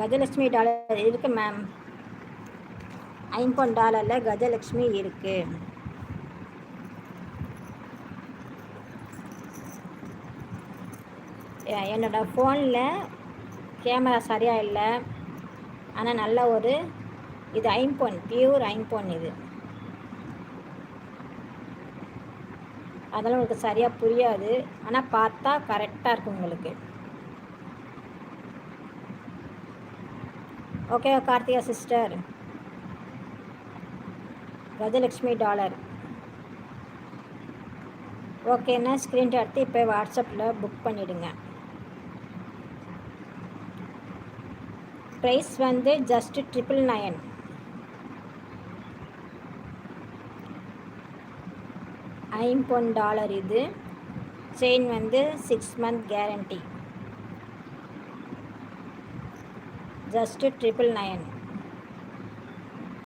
Gajalakshmi dollar இருக்குது ma'am. $50 Gajalakshmi இருக்குது. என்னோடய ஃபோனில் கேமரா சரியாக இல்லை, ஆனால் நல்ல ஒரு இது ஐம்பொன், பியூர் ஐம்பொன் இது. அதெல்லாம் உங்களுக்கு சரியாக புரியாது, ஆனால் பார்த்தா கரெக்டாக இருக்கும் உங்களுக்கு. Okay Karthika sister. Gajalakshmi dollar ஓகேன்னா ஸ்க்ரீன்ஷாட் எடுத்து இப்போ வாட்ஸ்அப்பில் புக் பண்ணிவிடுங்க. ப்ரைஸ் வந்து ஜஸ்ட் $999. $50 இது. செயின் வந்து 6 month கேரண்டி. ஜஸ்ட் $999.